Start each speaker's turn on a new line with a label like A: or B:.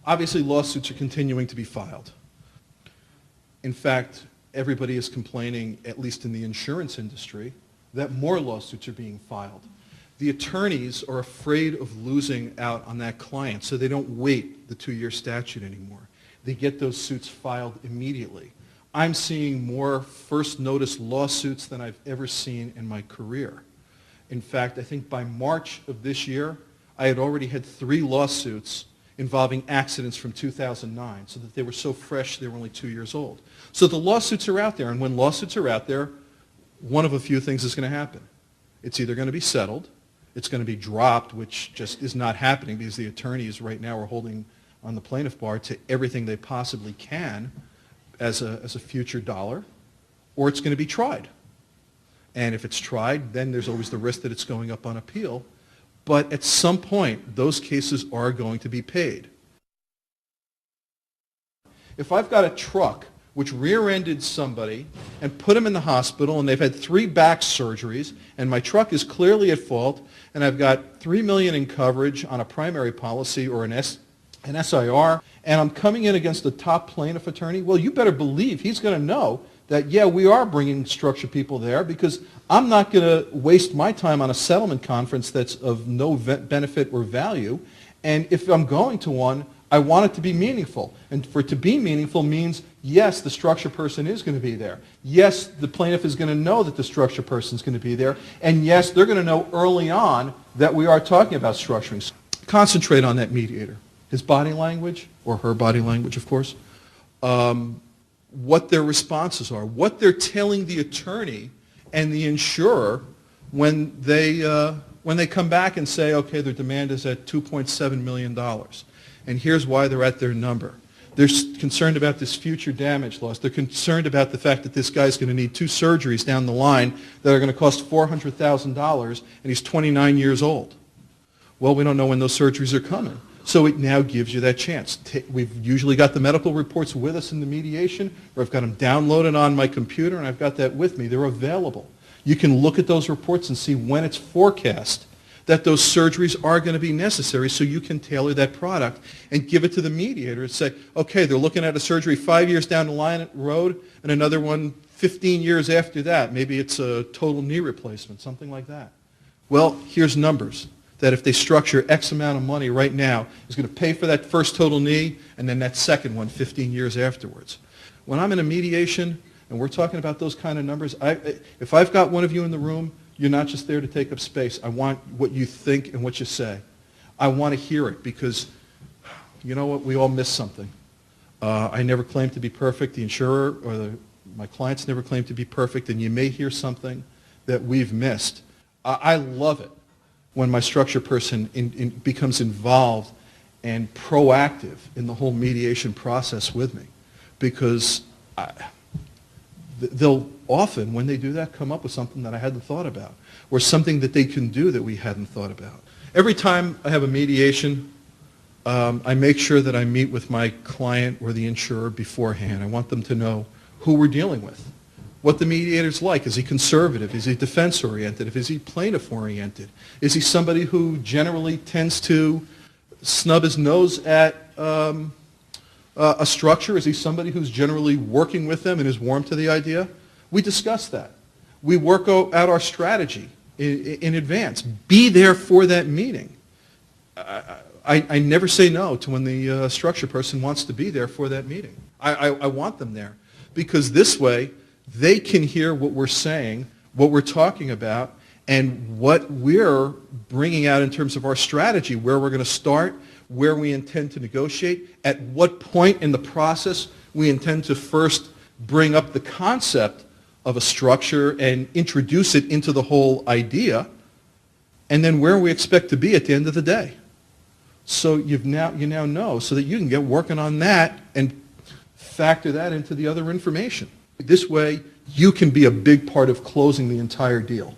A: Obviously, lawsuits are continuing to be filed. In fact, everybody is complaining, at least in the insurance industry, that more lawsuits are being filed. The attorneys are afraid of losing out on that client, so they don't wait the 2-year statute anymore. They get those suits filed immediately. I'm seeing more first notice lawsuits than I've ever seen in my career. In fact, I think by March of this year, I had already had 3 lawsuits involving accidents from 2009, so that they were so fresh they were only 2 years old. So the lawsuits are out there, and when lawsuits are out there, one of a few things is going to happen. It's either going to be settled, it's going to be dropped, which just is not happening because the attorneys right now are holding on the plaintiff bar to everything they possibly can as a future dollar, or it's going to be tried. And if it's tried, then there's always the risk that it's going up on appeal. But at some point, those cases are going to be paid. If I've got a truck which rear-ended somebody and put them in the hospital, and they've had 3 back surgeries, and my truck is clearly at fault, and I've got $3 million in coverage on a primary policy or an SIR, and I'm coming in against a top plaintiff attorney, well, you better believe he's going to know that, yeah, we are bringing structured people there, because I'm not going to waste my time on a settlement conference that's of no benefit or value. And if I'm going to one, I want it to be meaningful. And for it to be meaningful means, yes, the structure person is going to be there. Yes, the plaintiff is going to know that the structure person is going to be there. And yes, they're going to know early on that we are talking about structuring. Concentrate on that mediator. His body language, or her body language, of course. What their responses are, what they're telling the attorney and the insurer when they come back and say, okay, their demand is at $2.7 million. And here's why they're at their number. They're concerned about this future damage loss. They're concerned about the fact that this guy's going to need 2 surgeries down the line that are going to cost $400,000, and he's 29 years old. Well, we don't know when those surgeries are coming. So it now gives you that chance. We've usually got the medical reports with us in the mediation, or I've got them downloaded on my computer, and I've got that with me. They're available. You can look at those reports and see when it's forecast that those surgeries are going to be necessary, so you can tailor that product and give it to the mediator and say, okay, they're looking at a surgery 5 years down the road and another one 15 years after that. Maybe it's a total knee replacement, something like that. Well, here's numbers. That if they structure X amount of money right now, is going to pay for that first total knee and then that second one 15 years afterwards. When I'm in a mediation and we're talking about those kind of numbers, if I've got one of you in the room, you're not just there to take up space. I want what you think and what you say. I want to hear it because, you know what, we all miss something. I never claim to be perfect. The insurer or my clients never claim to be perfect, and you may hear something that we've missed. I love it when my structure person becomes involved and proactive in the whole mediation process with me, because they'll often, when they do that, come up with something that I hadn't thought about, or something that they can do that we hadn't thought about. Every time I have a mediation, I make sure that I meet with my client or the insurer beforehand. I want them to know who we're dealing with, what the mediator's like. Is he conservative? Is he defense-oriented? Is he plaintiff-oriented? Is he somebody who generally tends to snub his nose at a structure? Is he somebody who's generally working with them and is warm to the idea? We discuss that. We work out our strategy in advance. Be there for that meeting. I never say no to when the structure person wants to be there for that meeting. I want them there, because this way they can hear what we're saying, what we're talking about, and what we're bringing out in terms of our strategy, where we're going to start, where we intend to negotiate, at what point in the process we intend to first bring up the concept of a structure and introduce it into the whole idea, and then where we expect to be at the end of the day. So you now know, so that you can get working on that and factor that into the other information. This way, you can be a big part of closing the entire deal.